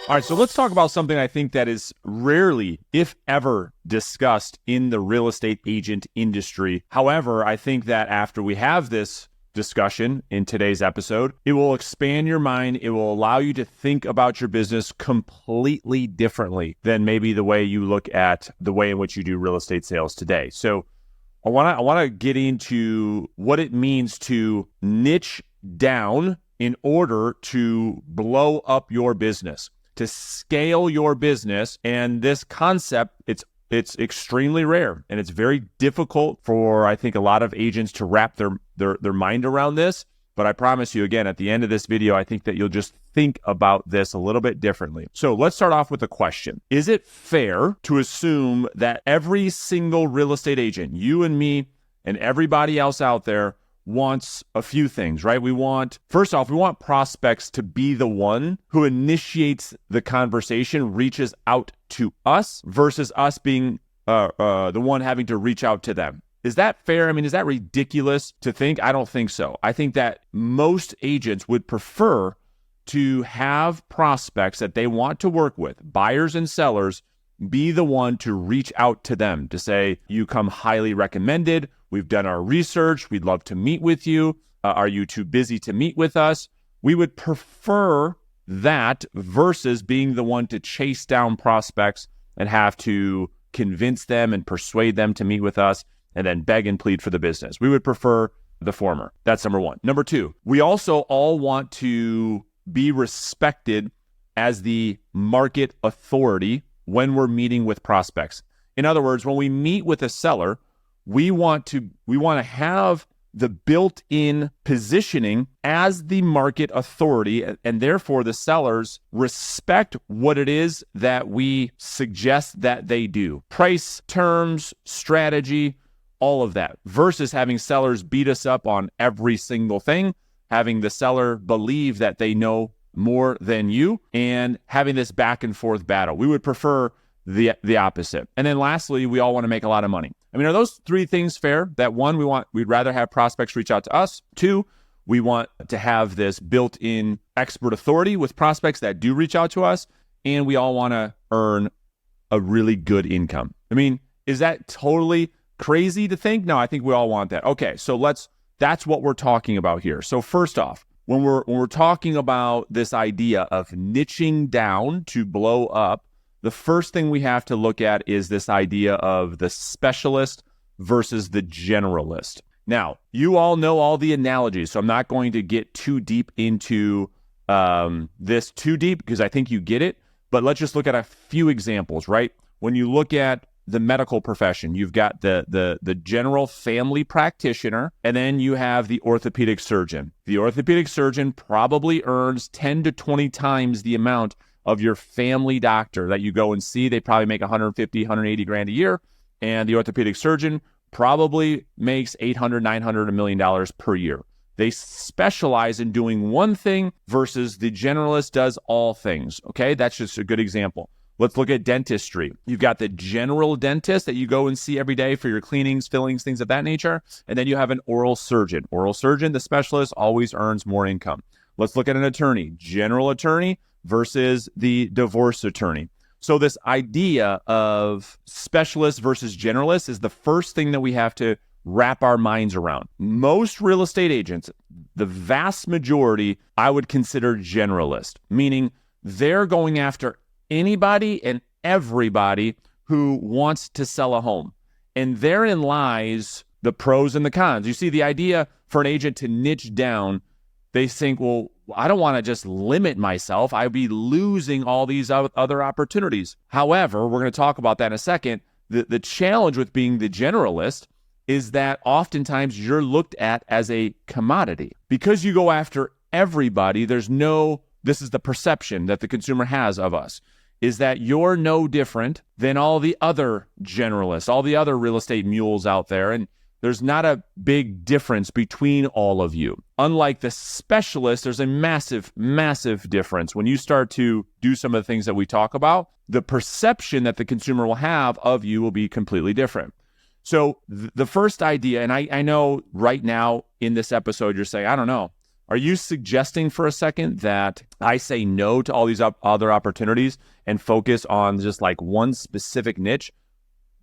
All right, so let's talk about something I think that is rarely, if ever, discussed in the real estate agent industry. However, I think that after we have this discussion in today's episode, it will expand your mind. It will allow you to think about your business completely differently than maybe the way you look at the way in which you do real estate sales today. So I want to get into what it means to niche down in order to blow up your business, to scale your business. And this concept, it's extremely rare, and it's very difficult for, I think, a lot of agents to wrap their mind around this. But I promise you, again, at the end of this video, I think that you'll just think about this a little bit differently. So let's start off with a question. Is it fair to assume that every single real estate agent, you and me and everybody else out there, wants a few things, right? First off, we want prospects to be the one who initiates the conversation, reaches out to us versus us being the one having to reach out to them. Is that fair? I mean, is that ridiculous to think? I don't think so. I think that most agents would prefer to have prospects that they want to work with, buyers and sellers, be the one to reach out to them to say, you come highly recommended. We've done our research. We'd love to meet with you. Are you too busy to meet with us? We would prefer that versus being the one to chase down prospects and have to convince them and persuade them to meet with us and then beg and plead for the business. We would prefer the former. That's number one. Number two, we also all want to be respected as the market authority when we're meeting with prospects. In other words, when we meet with a seller, we want to have the built-in positioning as the market authority, and therefore the sellers respect what it is that we suggest that they do. Price, terms, strategy, all of that, versus having sellers beat us up on every single thing, having the seller believe that they know more than you, and having this back and forth battle. We would prefer the opposite. And then lastly, we all want to make a lot of money. I mean, are those three things fair? That one, we'd rather have prospects reach out to us. Two, we want to have this built-in expert authority with prospects that do reach out to us. And we all want to earn a really good income. I mean, is that totally crazy to think? No, I think we all want that. Okay, so that's what we're talking about here. So first off, when we're talking about this idea of niching down to blow up, the first thing we have to look at is this idea of the specialist versus the generalist. Now, you all know all the analogies, so I'm not going to get too deep into this because I think you get it, but let's just look at a few examples, right? When you look at the medical profession, you've got the general family practitioner, and then you have the orthopedic surgeon. The orthopedic surgeon probably earns 10 to 20 times the amount of your family doctor that you go and see. They probably make 150, 180 grand a year. And the orthopedic surgeon probably makes $800, $900, $1 million per year. They specialize in doing one thing versus the generalist does all things. Okay, that's just a good example. Let's look at dentistry. You've got the general dentist that you go and see every day for your cleanings, fillings, things of that nature. And then you have an oral surgeon. Oral surgeon, the specialist, always earns more income. Let's look at an attorney. General attorney versus the divorce attorney. So this idea of specialist versus generalist is the first thing that we have to wrap our minds around. Most real estate agents, the vast majority, I would consider generalist, meaning they're going after anybody and everybody who wants to sell a home. And therein lies the pros and the cons. You see, the idea for an agent to niche down, they think, well, I don't want to just limit myself. I'd be losing all these other opportunities. However, we're going to talk about that in a second. The challenge with being the generalist is that oftentimes you're looked at as a commodity. Because you go after everybody, this is the perception that the consumer has of us, is that you're no different than all the other generalists, all the other real estate mules out there. And there's not a big difference between all of you. Unlike the specialist, there's a massive, massive difference. When you start to do some of the things that we talk about, the perception that the consumer will have of you will be completely different. So the first idea, and I know right now in this episode, you're saying, I don't know, Are you suggesting for a second that I say no to all these other opportunities and focus on just like one specific niche?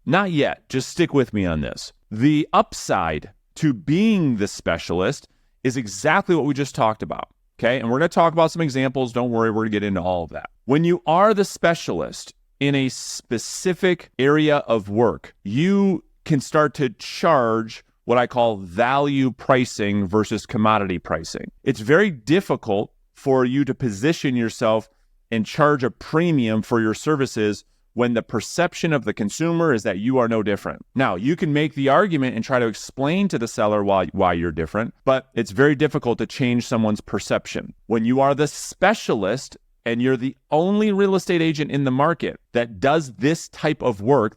Not yet. Just stick with me on this. The upside to being the specialist is exactly what we just talked about. Okay. And we're going to talk about some examples. Don't worry. We're going to get into all of that. When you are the specialist in a specific area of work, you can start to charge what I call value pricing versus commodity pricing. It's very difficult for you to position yourself and charge a premium for your services when the perception of the consumer is that you are no different. Now, you can make the argument and try to explain to the seller why you're different, but it's very difficult to change someone's perception. When you are the specialist and you're the only real estate agent in the market that does this type of work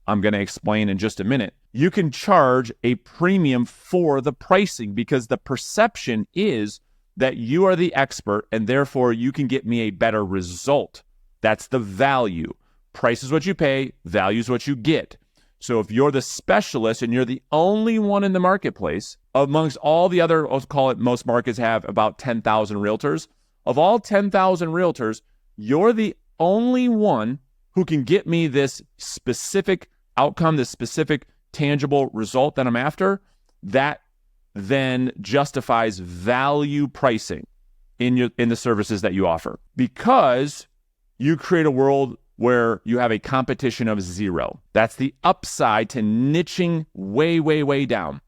I'm going to explain in just a minute, you can charge a premium for the pricing because the perception is that you are the expert and therefore you can get me a better result. That's the value. Price is what you pay, value is what you get. So if you're the specialist and you're the only one in the marketplace, amongst all the other, let's call it, most markets have about 10,000 realtors. Of all 10,000 realtors, you're the only one who can get me this specific outcome, this specific tangible result that I'm after. That then justifies value pricing in the services that you offer, because you create a world where you have a competition of zero. That's the upside to niching way, way, way down,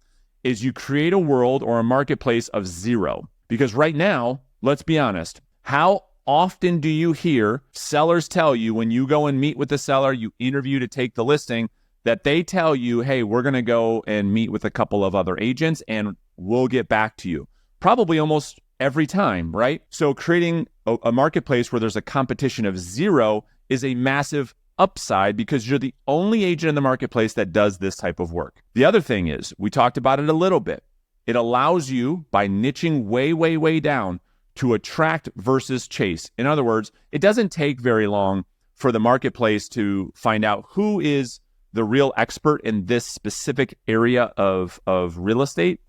is you create a world or a marketplace of zero. Because right now, let's be honest, how often do you hear sellers tell you when you go and meet with the seller, you interview to take the listing, that they tell you, hey, we're going to go and meet with a couple of other agents and we'll get back to you? Probably almost every time, right? So creating a marketplace where there's a competition of zero is a massive upside because you're the only agent in the marketplace that does this type of work. The other thing is, we talked about it a little bit. It allows you, by niching way, way, way down, to attract versus chase. In other words, it doesn't take very long for the marketplace to find out who is the real expert in this specific area of real estate,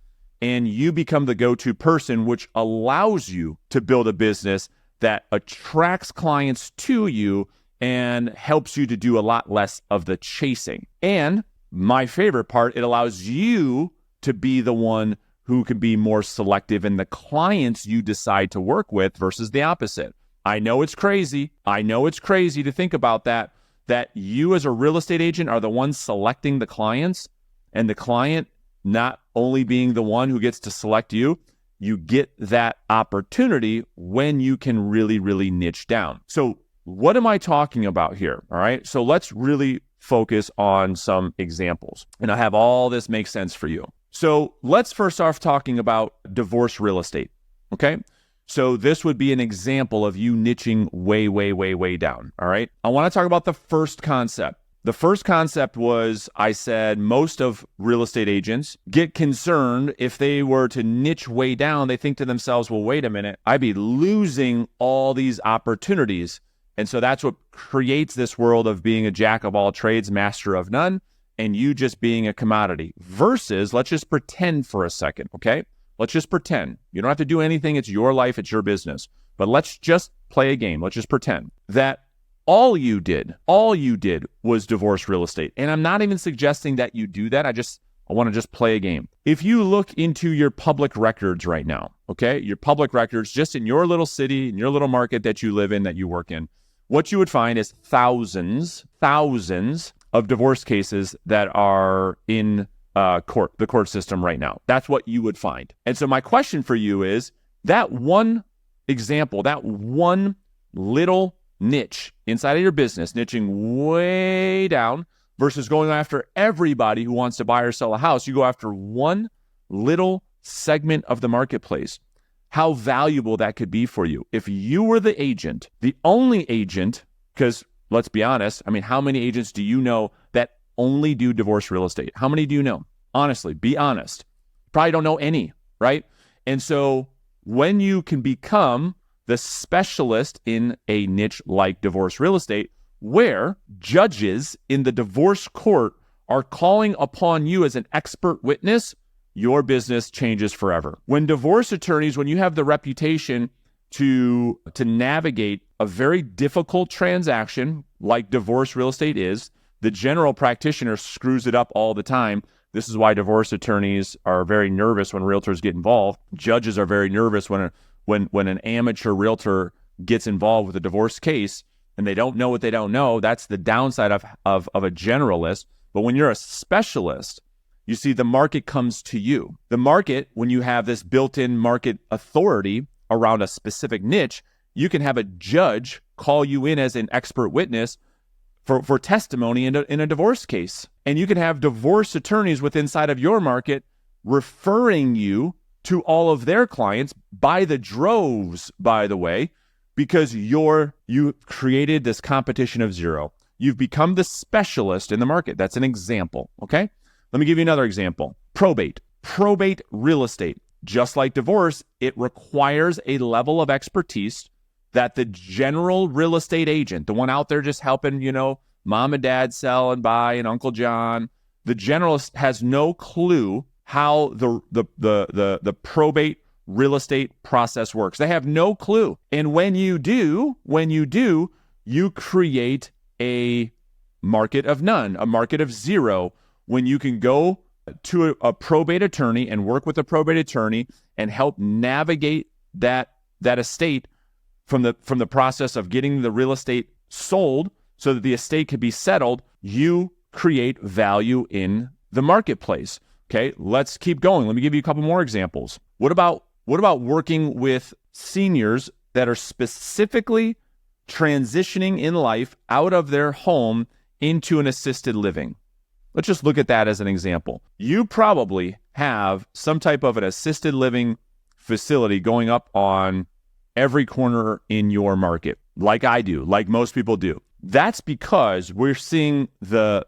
and you become the go-to person, which allows you to build a business that attracts clients to you and helps you to do a lot less of the chasing. And my favorite part, it allows you to be the one who can be more selective in the clients you decide to work with versus the opposite. I know it's crazy. To think about that you as a real estate agent are the one selecting the clients, and the client not only being the one who gets to select you. You get that opportunity when you can really, really niche down. So what am I talking about here? All right. So let's really focus on some examples, and I have all this make sense for you. So let's first off talking about divorce real estate. Okay. So this would be an example of you niching way, way, way, way down. All right. I want to talk about the first concept. The first concept was, I said, most of real estate agents get concerned if they were to niche way down. They think to themselves, well, wait a minute, I'd be losing all these opportunities. And so that's what creates this world of being a jack of all trades, master of none, and you just being a commodity. Versus, let's just pretend for a second, okay? Let's just pretend. You don't have to do anything. It's your life. It's your business. But let's just play a game. Let's just pretend that all you did was divorce real estate. And I'm not even suggesting that you do that. I want to just play a game. If you look into your public records right now, okay, your public records just in your little city, in your little market that you live in, that you work in, what you would find is thousands of divorce cases that are in the court system right now. That's what you would find. And so my question for you is, that one example, that one little niche inside of your business, niching way down versus going after everybody who wants to buy or sell a house, you go after one little segment of the marketplace. How valuable that could be for you. If you were the agent, the only agent, because let's be honest, I mean, how many agents do you know that only do divorce real estate? How many do you know? Honestly, be honest. Probably don't know any, right? And so when you can become the specialist in a niche like divorce real estate, where judges in the divorce court are calling upon you as an expert witness, your business changes forever. When divorce attorneys, when you have the reputation to navigate a very difficult transaction like divorce real estate is, the general practitioner screws it up all the time. This is why divorce attorneys are very nervous when realtors get involved. Judges are very nervous when an amateur realtor gets involved with a divorce case and they don't know what they don't know. That's the downside of a generalist. But when you're a specialist, you see the market comes to you. The market, when you have this built-in market authority around a specific niche, you can have a judge call you in as an expert witness for testimony in a divorce case. And you can have divorce attorneys inside of your market referring you to all of their clients by the droves, by the way, because you created this competition of zero. You've become the specialist in the market. That's an example, okay? Let me give you another example. Probate real estate. Just like divorce, it requires a level of expertise that the general real estate agent, the one out there just helping, mom and dad sell and buy and Uncle John, the generalist has no clue how the probate real estate process works. They have no clue. And when you do, you create a market of none, a market of zero, when you can go to a probate attorney and work with a probate attorney and help navigate that estate from the process of getting the real estate sold so that the estate could be settled. You create value in the marketplace. Okay, let's keep going. Let me give you a couple more examples. What about working with seniors that are specifically transitioning in life out of their home into an assisted living? Let's just look at that as an example. You probably have some type of an assisted living facility going up on every corner in your market, like I do, like most people do. That's because we're seeing the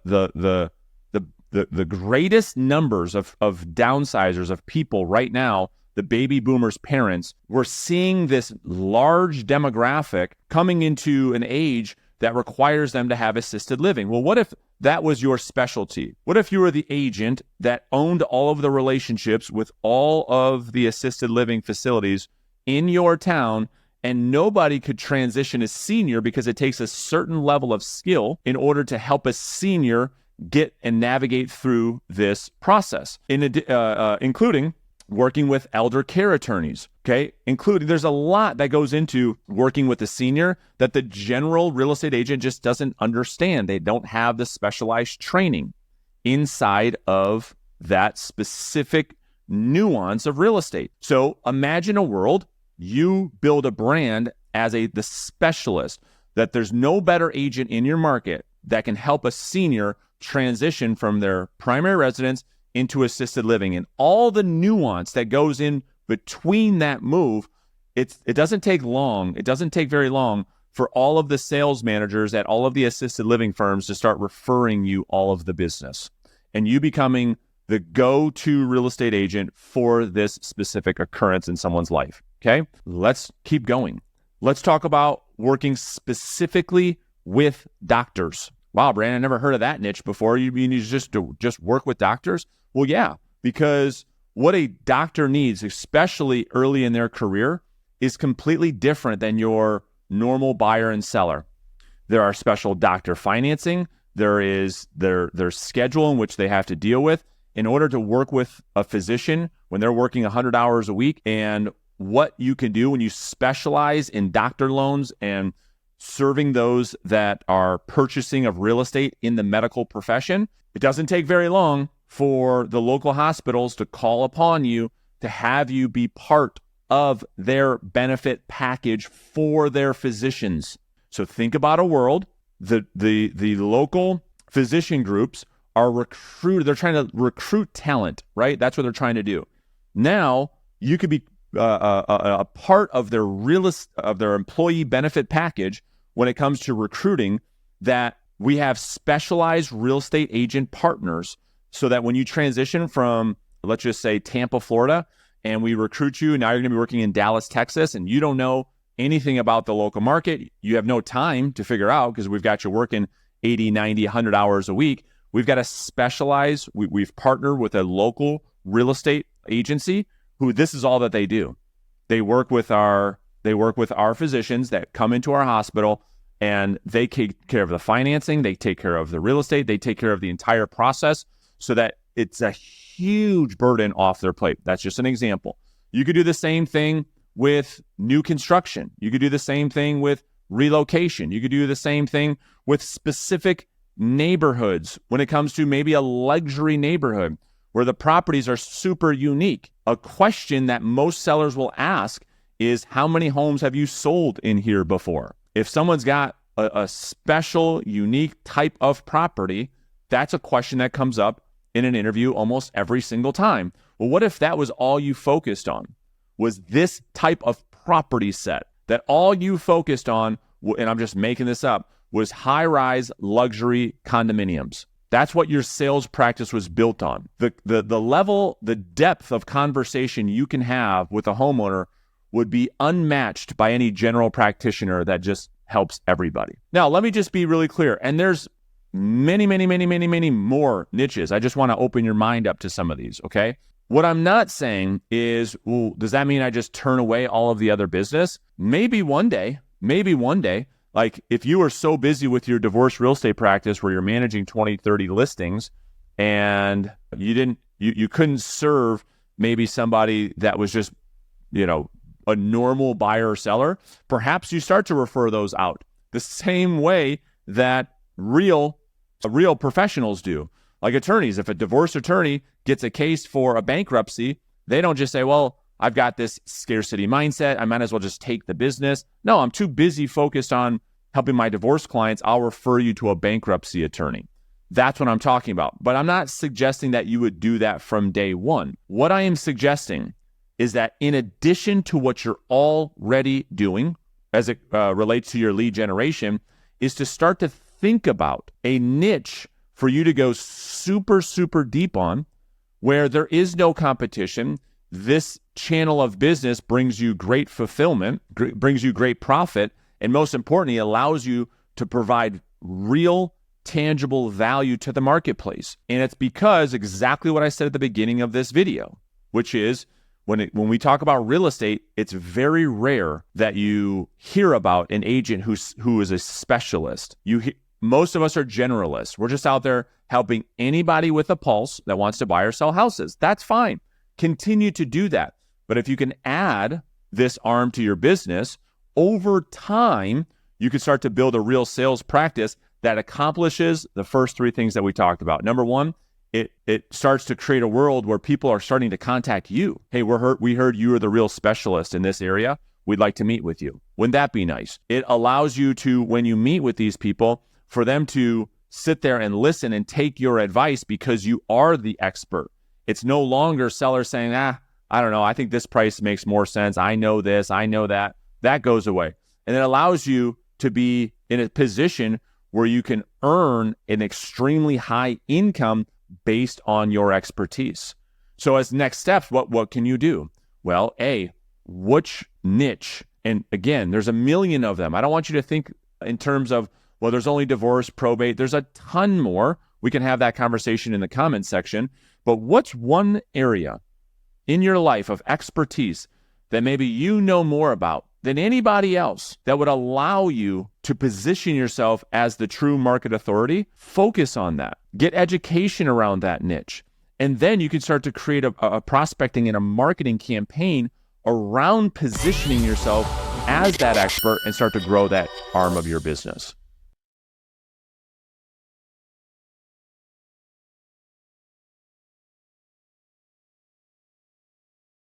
greatest numbers of downsizers, of people right now, the baby boomers' parents. We're seeing this large demographic coming into an age that requires them to have assisted living. Well, what if that was your specialty? What if you were the agent that owned all of the relationships with all of the assisted living facilities in your town, and nobody could transition a senior because it takes a certain level of skill in order to help a senior get and navigate through this process, including working with elder care attorneys, okay? There's a lot that goes into working with the senior that the general real estate agent just doesn't understand. They don't have the specialized training inside of that specific nuance of real estate. So imagine a world, you build a brand as the specialist, that there's no better agent in your market that can help a senior transition from their primary residence into assisted living, and all the nuance that goes in between that move. It doesn't take long. It doesn't take very long for all of the sales managers at all of the assisted living firms to start referring you all of the business, and you becoming the go-to real estate agent for this specific occurrence in someone's life. Okay, let's keep going. Let's talk about working specifically with doctors. Wow, Brandon, I never heard of that niche before. You mean you just work with doctors? Well, yeah, because what a doctor needs, especially early in their career, is completely different than your normal buyer and seller. There are special doctor financing. There is their schedule in which they have to deal with in order to work with a physician when they're working 100 hours a week. And what you can do when you specialize in doctor loans and serving those that are purchasing of real estate in the medical profession, it doesn't take very long for the local hospitals to call upon you to have you be part of their benefit package for their physicians. So think about a world, the local physician groups are they're trying to recruit talent, right? That's what they're trying to do. Now you could be a part of their employee benefit package when it comes to recruiting, that we have specialized real estate agent partners, so that when you transition from, let's just say, Tampa, Florida, and we recruit you, now you're going to be working in Dallas, Texas, and you don't know anything about the local market. You have no time to figure out because we've got you working 80, 90, 100 hours a week. We've got to specialize. We've partnered with a local real estate agency who this is all that they do. They work with our physicians that come into our hospital, and they take care of the financing, they take care of the real estate, they take care of the entire process so that it's a huge burden off their plate. That's just an example. You could do the same thing with new construction. You could do the same thing with relocation. You could do the same thing with specific neighborhoods when it comes to maybe a luxury neighborhood where the properties are super unique. A question that most sellers will ask is, how many homes have you sold in here before? If someone's got a special, unique type of property, that's a question that comes up in an interview almost every single time. Well, what if that was all you focused on? Was this type of property set that all you focused on, and I'm just making this up, was high-rise luxury condominiums? That's what your sales practice was built on. The level, the depth of conversation you can have with a homeowner would be unmatched by any general practitioner that just helps everybody. Now, let me just be really clear. And there's many more niches. I just want to open your mind up to some of these, okay? What I'm not saying is, well, does that mean I just turn away all of the other business? Maybe one day, like if you are so busy with your divorce real estate practice where you're managing 20, 30 listings and you couldn't serve maybe somebody that was just, a normal buyer or seller, perhaps you start to refer those out the same way that real professionals do. Like attorneys, if a divorce attorney gets a case for a bankruptcy, they don't just say, well, I've got this scarcity mindset, I might as well just take the business. No, I'm too busy focused on helping my divorce clients. I'll refer you to a bankruptcy attorney. That's what I'm talking about. But I'm not suggesting that you would do that from day one. What I am suggesting is that in addition to what you're already doing as it relates to your lead generation, is to start to think about a niche for you to go super deep on where there is no competition. This channel of business brings you great fulfillment, brings you great profit, and most importantly, allows you to provide real, tangible value to the marketplace. And it's because exactly what I said at the beginning of this video, which is when we talk about real estate, it's very rare that you hear about an agent who is a specialist. Most of us are generalists. We're just out there helping anybody with a pulse that wants to buy or sell houses. That's fine. Continue to do that. But if you can add this arm to your business, over time, you can start to build a real sales practice that accomplishes the first three things that we talked about. Number one, it starts to create a world where people are starting to contact you. Hey, we heard you are the real specialist in this area. We'd like to meet with you. Wouldn't that be nice? It allows you to, when you meet with these people, for them to sit there and listen and take your advice because you are the expert. It's no longer sellers saying, I don't know, I think this price makes more sense. I know this, I know that. That goes away. And it allows you to be in a position where you can earn an extremely high income based on your expertise. So as next steps, what can you do? Well, which niche? And again, there's a million of them. I don't want you to think in terms of, well, there's only divorce, probate. There's a ton more. We can have that conversation in the comments section. But what's one area in your life of expertise that maybe you know more about than anybody else that would allow you to position yourself as the true market authority? Focus on that. Get education around that niche. And then you can start to create a prospecting and a marketing campaign around positioning yourself as that expert and start to grow that arm of your business.